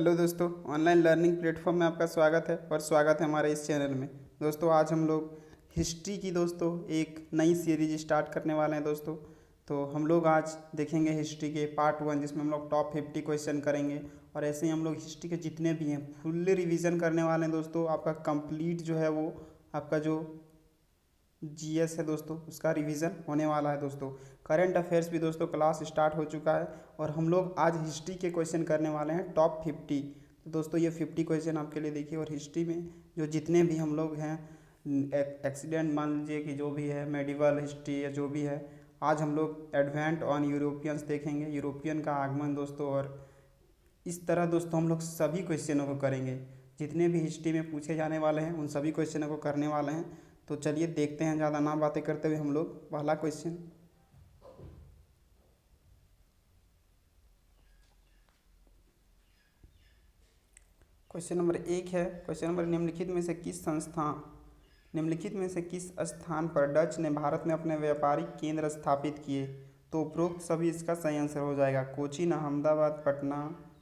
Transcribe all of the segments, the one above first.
Hello दोस्तों, online learning platform में आपका स्वागत है और स्वागत है हमारे इस चैनल में। दोस्तों आज हम लोग हिस्ट्री की एक नई सीरीज स्टार्ट करने वाले हैं दोस्तों। तो हम लोग आज देखेंगे हिस्ट्री के पार्ट 1, जिसमें हम लोग टॉप 50 क्वेश्चन करेंगे और ऐसे ही हम लोग हिस्ट्री के जितने भी हैं फुल्ली रिवीजन करने वाले हैं दोस्तों। आपका कंप्लीट जो है वो आपका जो जीएस है दोस्तों, उसका रिवीजन होने वाला है दोस्तों। करंट अफेयर्स भी दोस्तों क्लास स्टार्ट हो चुका है और हम लोग आज हिस्ट्री के क्वेश्चन करने वाले हैं टॉप 50। तो दोस्तों ये 50 क्वेश्चन आपके लिए देखिए। और हिस्ट्री में जो जितने भी हम लोग हैं एक्सीडेंट मान लीजिए कि जो भी है मेडिवल हिस्ट्री या जो भी है, आज हम लोग एडवेंट ऑन यूरोपियंस देखेंगे, यूरोपियन का आगमन दोस्तों। और इस तरह दोस्तों हम लोग सभी क्वेश्चनों को करेंगे, जितने भी हिस्ट्री में पूछे जाने वाले हैं उन सभी क्वेश्चनों को करने वाले हैं। तो चलिए देखते हैं, ज़्यादा ना बातें करते हुए हम लोग पहला क्वेश्चन। क्वेश्चन नंबर 1 है। क्वेश्चन नंबर निम्नलिखित में से किस स्थान पर डच ने भारत में अपने व्यापारिक केंद्र स्थापित किए? तो उपरोक्त सभी इसका सही आंसर हो जाएगा। कोचीन, अहमदाबाद, पटना,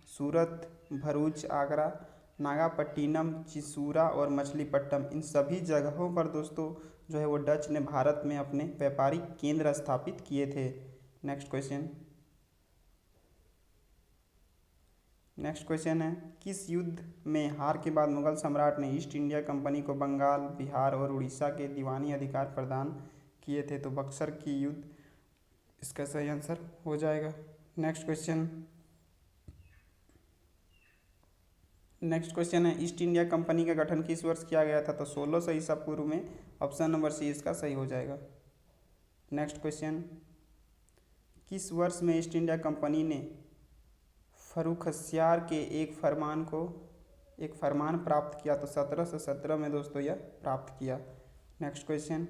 सूरत, भरूच, आगरा, नागापट्टिनम, चिसूरा और मछलीपट्टम, इन सभी जगहों पर दोस्तों जो है वो डच ने भारत में अपने व्यापारिक केंद्र स्थापित किए थे। नेक्स्ट क्वेश्चन है, किस युद्ध में हार के बाद मुगल सम्राट ने ईस्ट इंडिया कंपनी को बंगाल, बिहार और उड़ीसा के दीवानी अधिकार प्रदान किए थे? तो बक्सर की युद्ध इसका सही आंसर हो जाएगा। नेक्स्ट क्वेश्चन है, ईस्ट इंडिया कंपनी का गठन किस वर्ष किया गया था? तो 1600 ईसा पूर्व में। ऑप्शन नंबर सी इसका सही हो जाएगा। नेक्स्ट क्वेश्चन, किस वर्ष में ईस्ट इंडिया कंपनी ने फर्रुखसियार के एक फरमान प्राप्त किया? तो 1717 में दोस्तों यह प्राप्त किया। नेक्स्ट क्वेश्चन,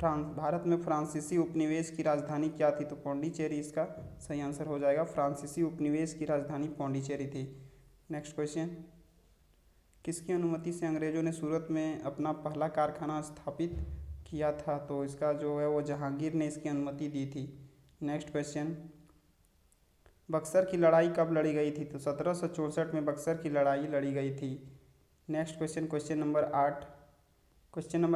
भारत में फ्रांसीसी उपनिवेश की राजधानी क्या थी? तो पौंडीचेरी इसका सही आंसर हो जाएगा। फ्रांसीसी उपनिवेश की राजधानी पौंडीचेरी थी। नेक्स्ट क्वेश्चन, किसकी अनुमति से अंग्रेजों ने सूरत में अपना पहला कारखाना स्थापित किया था? तो इसका जो है वो जहांगीर ने इसकी अनुमति दी थी। नेक्स्ट क्वेश्चन, बक्सर की लड़ाई कब लड़ी गई थी? तो 1764 में बक्सर की लड़ाई लड़ी गई थी। नेक्स्ट क्वेश्चन, क्वेश्चन नंबर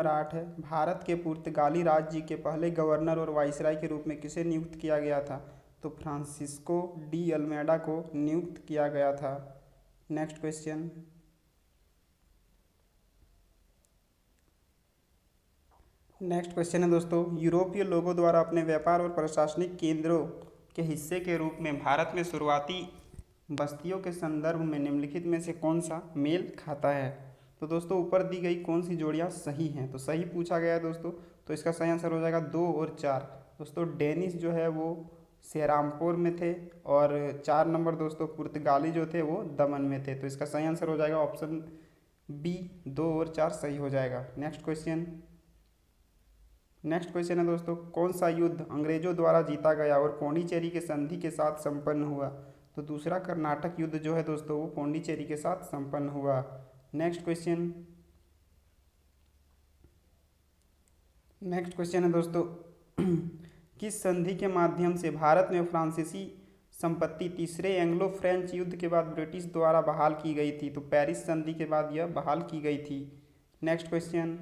8 है, भारत के पुर्तगाली राज्य के पहले गवर्नर और वाइसराय के रूप में किसे नियुक्त किया गया था? तो फ्रांसिस्को डी अल्मेडा को नियुक्त किया गया था। नेक्स्ट क्वेश्चन है दोस्तों, यूरोपीय लोगों द्वारा अपने व्यापार और प्रशासनिक केंद्रों के हिस्से के रूप में भारत में शुरुआती बस्तियों के संदर्भ में निम्नलिखित में से कौन सा मेल खाता है? तो दोस्तों ऊपर दी गई कौन सी जोड़ियाँ सही हैं? तो सही पूछा गया है दोस्तों, तो इसका सही आंसर हो जाएगा 2 और 4। दोस्तों डेनिश जो है वो सेरामपुर में थे और 4 नंबर दोस्तों पुर्तगाली जो थे वो दमन में थे। तो इसका सही आंसर हो जाएगा ऑप्शन बी, 2 और 4 सही हो जाएगा। नेक्स्ट क्वेश्चन है दोस्तों, कौन सा युद्ध अंग्रेजों द्वारा जीता गया और पौंडीचेरी के संधि के साथ संपन्न हुआ? तो दूसरा कर्नाटक युद्ध जो है दोस्तों वो पौंडीचेरी के साथ संपन्न हुआ। नेक्स्ट क्वेश्चन है दोस्तों, किस संधि के माध्यम से भारत में फ्रांसीसी संपत्ति तीसरे एंग्लो फ्रेंच युद्ध के बाद ब्रिटिश द्वारा बहाल की गई थी? तो पेरिस संधि के बाद यह बहाल की गई थी। नेक्स्ट क्वेश्चन,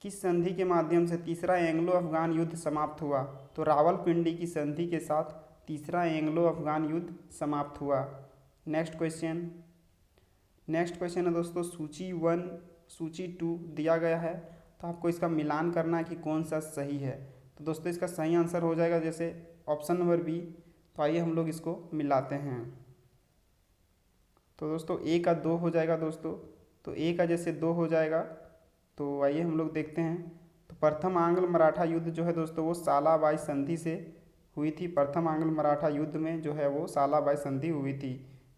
किस संधि के माध्यम से तीसरा एंग्लो अफगान युद्ध समाप्त हुआ? तो रावलपिंडी की संधि के साथ तीसरा एंग्लो अफगान युद्ध समाप्त हुआ। नेक्स्ट क्वेश्चन है दोस्तों, सूची 1 सूची 2 दिया गया है, तो आपको इसका मिलान करना है कि कौन सा सही है। तो दोस्तों इसका सही आंसर हो जाएगा जैसे ऑप्शन नंबर बी। तो आइए हम लोग इसको मिलाते हैं। तो दोस्तों ए का 2 हो जाएगा दोस्तों, तो ए का जैसे 2 हो जाएगा। तो आइए हम लोग देखते हैं। तो प्रथम आंग्ल मराठा युद्ध जो है दोस्तों वो सालाबाई संधि से हुई थी। प्रथम आंग्ल मराठा युद्ध में जो है वो सालाबाई संधि हुई थी।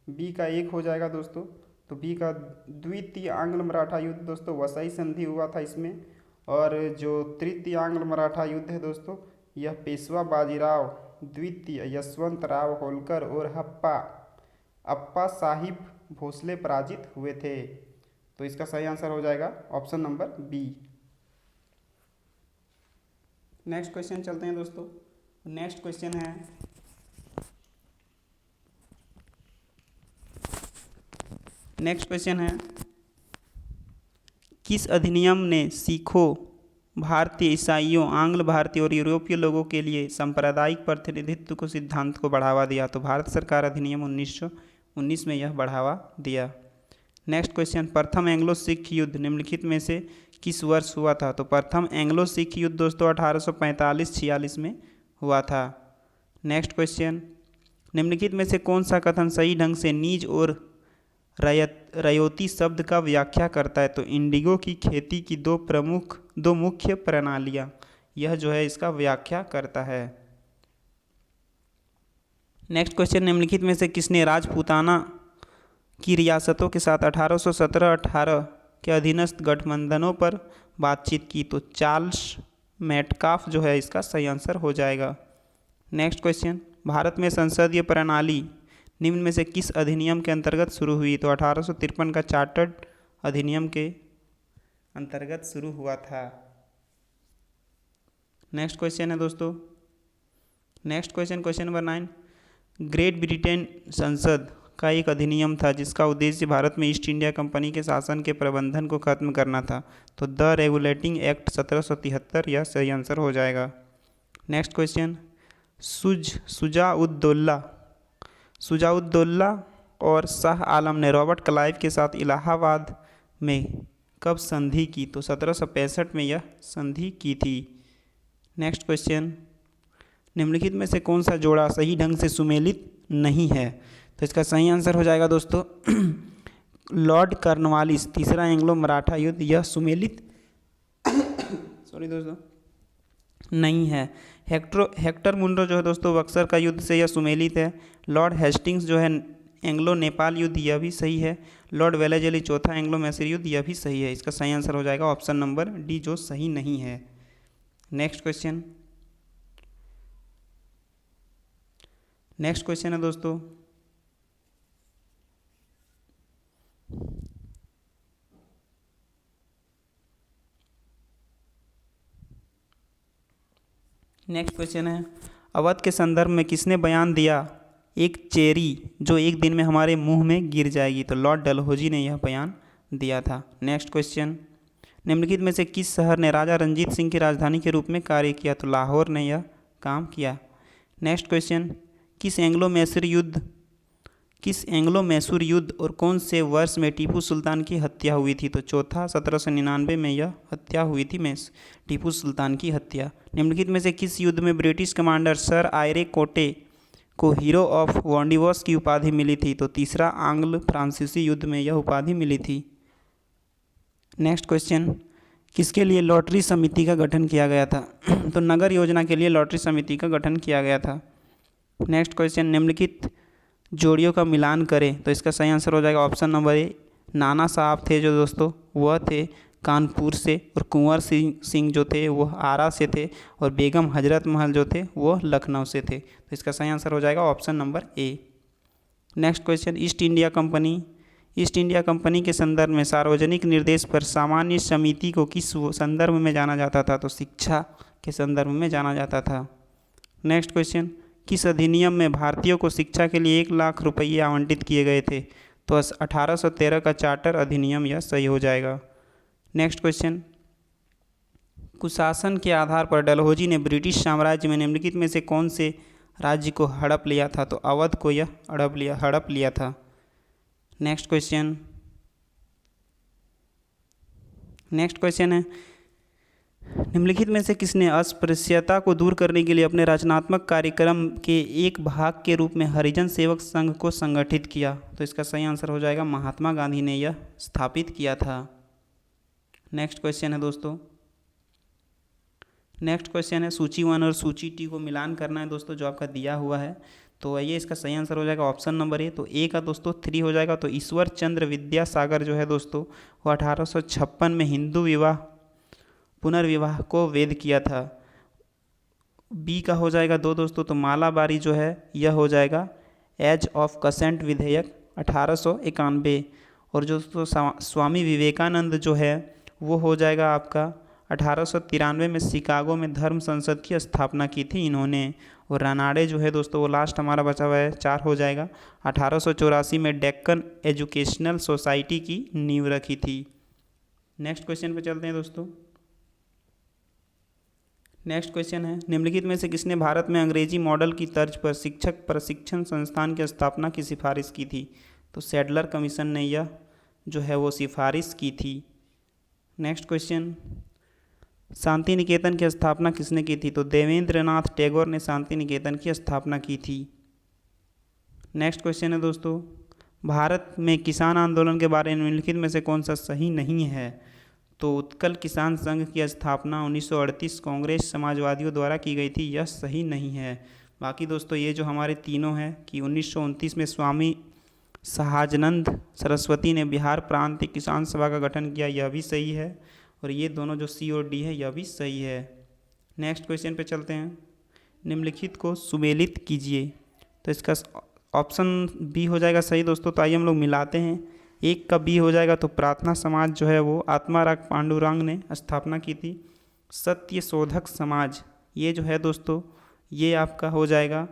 बी का 1 हो जाएगा दोस्तों, तो बी का द्वितीय आंग्ल मराठा युद्ध दोस्तों वसई संधि हुआ था इसमें। और जो तृतीय आंग्ल मराठा युद्ध है दोस्तों यह पेशवा बाजीराव द्वितीय, यशवंत राव होलकर और अप्पा साहिब भोसले पराजित हुए थे। तो इसका सही आंसर हो जाएगा option number B. Next question चलते हैं दोस्तों। नेक्स्ट क्वेश्चन है, नेक्स्ट क्वेश्चन है, किस अधिनियम ने सिखों, भारतीय ईसाइयों, आंग्ल भारतीय और यूरोपीय लोगों के लिए सांप्रदायिक प्रतिनिधित्व को सिद्धांत को बढ़ावा दिया? तो भारत सरकार अधिनियम 1919 में यह बढ़ावा दिया। नेक्स्ट क्वेश्चन, प्रथम एंग्लो सिख युद्ध निम्नलिखित में से किस वर्ष हुआ था? तो प्रथम एंग्लो सिख युद्ध दोस्तों 1845-46 में हुआ था। नेक्स्ट क्वेश्चन, निम्नलिखित में से कौन सा कथन सही ढंग से नीज और रयोती शब्द का व्याख्या करता है? तो इंडिगो की खेती की दो मुख्य प्रणालियाँ, यह जो है इसका व्याख्या करता है। नेक्स्ट क्वेश्चन, निम्नलिखित में से किसने राजपूताना की रियासतों के साथ 1817-18 के अधीनस्थ गठबंधनों पर बातचीत की? तो चार्ल्स मेटकाफ जो है इसका सही आंसर हो जाएगा। नेक्स्ट क्वेश्चन, भारत में संसदीय प्रणाली निम्न में से किस अधिनियम के अंतर्गत शुरू हुई? तो 1853 का चार्टर्ड अधिनियम के अंतर्गत शुरू हुआ था। नेक्स्ट क्वेश्चन है दोस्तों, next question number 9, great Britain संसद का एक अधिनियम था जिसका उद्देश्य भारत में ईस्ट इंडिया कंपनी के शासन के प्रबंधन को खत्म करना था। तो द रेगुलेटिंग एक्ट 1773 यह सही आंसर हो जाएगा। नेक्स्ट क्वेश्चन, शुजाउद्दौला और शाह आलम ने रॉबर्ट क्लाइव के साथ इलाहाबाद में कब संधि की? तो 1765 में यह संधि की थी। नेक्स्ट क्वेश्चन, निम्नलिखित में से कौन सा जोड़ा सही ढंग से सुमेलित नहीं है? तो इसका सही आंसर हो जाएगा दोस्तों लॉर्ड कॉर्नवालिस, तीसरा एंग्लो मराठा युद्ध, यह सुमेलित सॉरी दोस्तों नहीं है। हेक्टर मुंडो जो है दोस्तों बक्सर का युद्ध से यह सुमेलित है। लॉर्ड हेस्टिंग्स जो है एंग्लो नेपाल युद्ध, यह भी सही है। लॉर्ड वेलेजली चौथा एंग्लो मैसूर युद्ध, यह भी सही है। इसका सही आंसर हो जाएगा ऑप्शन नंबर डी जो सही नहीं है। नेक्स्ट क्वेश्चन है दोस्तों, नेक्स्ट क्वेश्चन है, अवध के संदर्भ में किसने बयान दिया एक चेरी जो एक दिन में हमारे मुंह में गिर जाएगी? तो लॉर्ड डलहौजी ने यह बयान दिया था। नेक्स्ट क्वेश्चन, निम्नलिखित में से किस शहर ने राजा रंजीत सिंह की राजधानी के रूप में कार्य किया? तो लाहौर ने यह काम किया। नेक्स्ट क्वेश्चन, किस एंग्लो मैसूर युद्ध और कौन से वर्ष में टीपू सुल्तान की हत्या हुई थी? तो चौथा 1799 में यह हत्या हुई थी टीपू सुल्तान की हत्या। निम्नलिखित में से किस युद्ध में ब्रिटिश कमांडर सर आयरे कोटे को हीरो ऑफ वॉन्डिवोस की उपाधि मिली थी? तो तीसरा आंग्ल फ्रांसीसी युद्ध में यह उपाधि मिली थी। नेक्स्ट क्वेश्चन, किसके लिए लॉटरी समिति का गठन किया गया था? तो नगर योजना के लिए लॉटरी समिति का गठन किया गया था। नेक्स्ट क्वेश्चन, निम्नलिखित जोड़ियों का मिलान करें। तो इसका सही आंसर हो जाएगा ऑप्शन नंबर ए। नाना साहब थे जो दोस्तों वह थे कानपुर से, और कुंवर सिंह जो थे वह आरा से थे, और बेगम हजरत महल जो थे वह लखनऊ से थे। तो इसका सही आंसर हो जाएगा option number A. Next question, east India company के संदर्भ में सार्वजनिक निर्देश पर सामान्य समिति को किस संदर्भ में जाना जाता था? तो शिक्षा के संदर्भ में जाना जाता था। नेक्स्ट क्वेश्चन, किस अधिनियम में भारतीयों को शिक्षा के लिए 1 लाख रुपये आवंटित किए गए थे? तो 1813 का चार्टर अधिनियम, यह सही हो जाएगा। नेक्स्ट क्वेश्चन, कुशासन के आधार पर डलहौजी ने ब्रिटिश साम्राज्य में निम्नलिखित में से कौन से राज्य को हड़प लिया था? तो अवध को यह हड़प लिया था। नेक्स्ट क्वेश्चन है, निम्नलिखित में से किसने अस्पृश्यता को दूर करने के लिए अपने रचनात्मक कार्यक्रम के एक भाग के रूप में हरिजन सेवक संघ को संगठित किया? तो इसका सही आंसर हो जाएगा महात्मा गांधी ने यह स्थापित किया था। नेक्स्ट क्वेश्चन है दोस्तों, सूची 1 और सूची 2 को मिलान करना है दोस्तों जो आपका दिया हुआ है। तो ये इसका सही आंसर हो जाएगा ऑप्शन नंबर ए। तो ए का दोस्तों 3 हो जाएगा। तो ईश्वर चंद्र विद्यासागर जो है दोस्तों वो 1856 में हिंदू पुनर्विवाह को वैध किया था। बी का हो जाएगा 2 दोस्तों। तो मालाबारी जो है यह हो जाएगा एज ऑफ कंसेंट विधेयक 1891। और जो दोस्तों स्वामी विवेकानंद जो है वो हो जाएगा आपका 1893 में शिकागो में धर्म संसद की स्थापना की थी इन्होंने। और रानाडे जो है दोस्तों वो लास्ट हमारा बचा हुआ है, 4 हो जाएगा। 1884 में डेक्कन एजुकेशनल सोसाइटी की नींव रखी थी। नेक्स्ट क्वेश्चन पे चलते हैं दोस्तों। नेक्स्ट क्वेश्चन है, निम्नलिखित में से किसने भारत में अंग्रेजी मॉडल की तर्ज पर शिक्षक प्रशिक्षण संस्थान की स्थापना की सिफारिश की थी? तो सैडलर कमीशन ने यह जो है वो सिफारिश की थी। नेक्स्ट क्वेश्चन, शांति निकेतन की स्थापना किसने की थी? तो देवेंद्रनाथ टैगोर ने शांति निकेतन की स्थापना की थी। नेक्स्ट क्वेश्चन है दोस्तों, भारत में किसान आंदोलन के बारे में निम्नलिखित में से कौन सा सही नहीं है? तो उत्कल किसान संघ की स्थापना 1938 कांग्रेस समाजवादियों द्वारा की गई थी, यह सही नहीं है। बाकी दोस्तों ये जो हमारे तीनों हैं कि 1929 में स्वामी सहाजानंद सरस्वती ने बिहार प्रांतीय किसान सभा का गठन किया, यह भी सही है। और ये दोनों जो सी और डी है यह भी सही है। नेक्स्ट क्वेश्चन पे चलते हैं, निम्नलिखित को सुमेलित कीजिए। तो इसका ऑप्शन बी हो जाएगा सही दोस्तों। तो आइए हम लोग मिलाते हैं, एक का बी हो जाएगा। तो प्रार्थना समाज जो है वो आत्माराम पांडुरंग ने स्थापना की थी। सत्य शोधक समाज ये जो है दोस्तों ये आपका हो जाएगा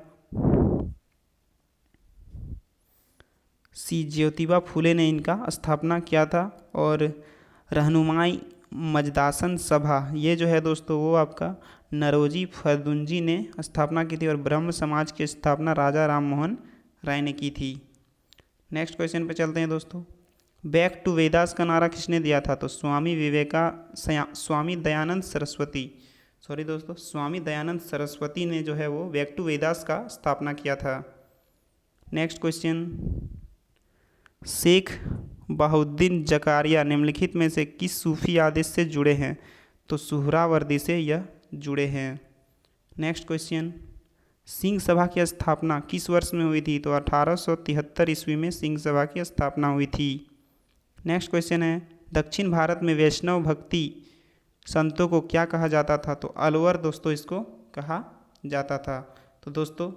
सी, ज्योतिबा फूले ने इनका स्थापना किया था। और रहनुमाई मजदासन सभा ये जो है दोस्तों वो आपका नरोजी फर्दुंजी ने स्थापना की थी। और ब्रह्म समाज की स्थापना राजा राम मोहन राय ने की थी। नेक्स्ट क्वेश्चन पे चलते हैं दोस्तों, बैक टू वेदास का नारा किसने दिया था? तो स्वामी दयानंद सरस्वती ने जो है वो बैक टू वेदास का स्थापना किया था। नेक्स्ट क्वेश्चन, शेख बहाउद्दीन जकारिया निम्नलिखित में से किस सूफी आदेश से जुड़े हैं? तो सुहरावर्दी से यह जुड़े हैं। नेक्स्ट क्वेश्चन, सिंह सभा की स्थापना किस वर्ष में हुई थी? तो 1873 ईस्वी में सिंह सभा की स्थापना हुई थी। नेक्स्ट क्वेश्चन है, दक्षिण भारत में वैष्णव भक्ति संतों को क्या कहा जाता था? तो अलवर दोस्तों इसको कहा जाता था। तो दोस्तों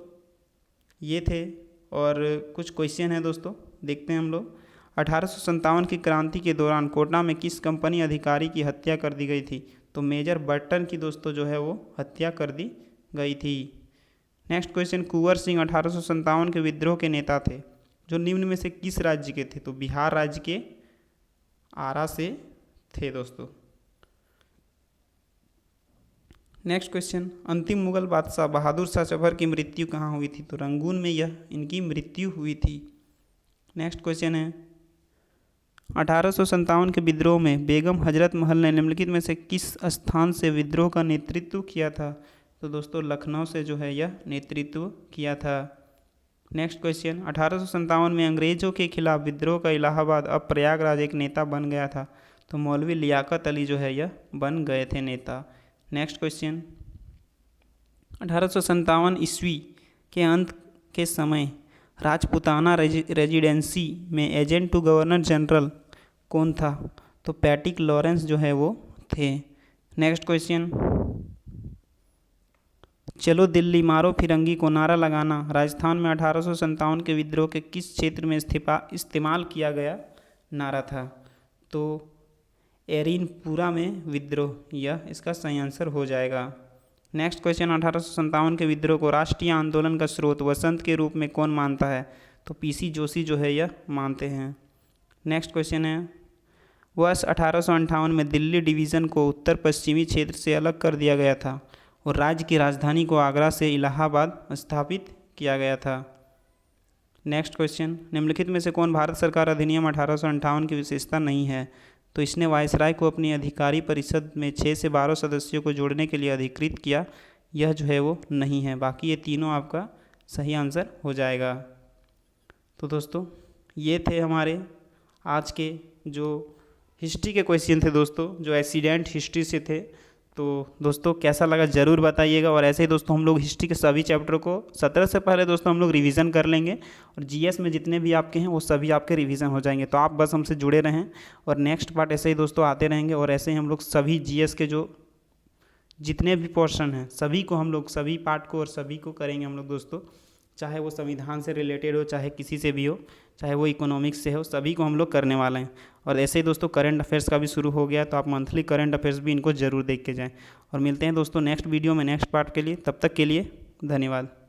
ये थे और कुछ क्वेश्चन हैं दोस्तों, देखते हैं हम लोग। 1857 की क्रांति के दौरान कोटा में किस कंपनी अधिकारी की हत्या कर दी गई थी? तो मेजर बर्टन की दोस्तों जो है वो हत्या कर दी गई थी। नेक्स्ट क्वेश्चन, कुंवर सिंह 1857 के विद्रोह के नेता थे जो निम्न में से किस राज्य के थे? तो बिहार राज्य के आरा से थे दोस्तों। नेक्स्ट क्वेश्चन, अंतिम मुगल बादशाह बहादुर शाह जफर की मृत्यु कहाँ हुई थी? तो रंगून में यह इनकी मृत्यु हुई थी। नेक्स्ट क्वेश्चन है, 1857 के विद्रोह में बेगम हजरत महल ने निम्नलिखित में से किस स्थान से विद्रोह का नेतृत्व किया था? तो दोस्तों लखनऊ से जो है यह नेतृत्व किया था। नेक्स्ट क्वेश्चन, 1857 में अंग्रेजों के खिलाफ विद्रोह का इलाहाबाद अब प्रयागराज एक नेता बन गया था। तो मौलवी लियाकत अली जो है यह बन गए थे नेता। नेक्स्ट क्वेश्चन, 1857 ईस्वी के अंत के समय राजपुताना रेजिडेंसी में एजेंट टू गवर्नर जनरल कौन था? तो पैटिक लॉरेंस जो है वो थे। नेक्स्ट क्वेश्चन, चलो दिल्ली मारो फिरंगी को नारा लगाना राजस्थान में 1857 के विद्रोह के किस क्षेत्र में इस्तेमाल किया गया नारा था? तो एरिनपुरा में विद्रोह, यह इसका सही आंसर हो जाएगा। नेक्स्ट क्वेश्चन, 1857 के विद्रोह को राष्ट्रीय आंदोलन का स्रोत वसंत के रूप में कौन मानता है? तो पीसी जोशी जो है यह मानते हैं। नेक्स्ट क्वेश्चन है, वर्ष 1858 में दिल्ली डिवीज़न को उत्तर पश्चिमी क्षेत्र से अलग कर दिया गया था और राज्य की राजधानी को आगरा से इलाहाबाद स्थापित किया गया था। नेक्स्ट क्वेश्चन, निम्नलिखित में से कौन भारत सरकार अधिनियम 1858 की विशेषता नहीं है? तो इसने वायसराय को अपनी अधिकारी परिषद में 6 से 12 सदस्यों को जोड़ने के लिए अधिकृत किया, यह जो है वो नहीं है। बाकी ये तीनों आपका सही आंसर हो जाएगा। तो दोस्तों ये थे हमारे आज के जो हिस्ट्री के क्वेश्चन थे दोस्तों, जो एक्सीडेंट हिस्ट्री से थे। तो दोस्तों कैसा लगा ज़रूर बताइएगा। और ऐसे ही दोस्तों हम लोग हिस्ट्री के सभी चैप्टर को 17 से पहले दोस्तों हम लोग रिवीजन कर लेंगे और जीएस में जितने भी आपके हैं वो सभी आपके रिवीजन हो जाएंगे। तो आप बस हमसे जुड़े रहें और नेक्स्ट पार्ट ऐसे ही दोस्तों आते रहेंगे। और ऐसे ही हम लोग सभी जीएस के जो जितने भी पोर्शन हैं सभी को हम लोग सभी पार्ट को और सभी को करेंगे हम लोग दोस्तों। चाहे वो संविधान से रिलेटेड हो, चाहे किसी से भी हो, चाहे वो इकोनॉमिक्स से हो, सभी को हम लोग करने वाले हैं। और ऐसे ही दोस्तों करंट अफेयर्स का भी शुरू हो गया, तो आप मंथली करंट अफेयर्स भी इनको ज़रूर देख के जाएँ। और मिलते हैं दोस्तों नेक्स्ट वीडियो में नेक्स्ट पार्ट के लिए, तब तक के लिए धन्यवाद।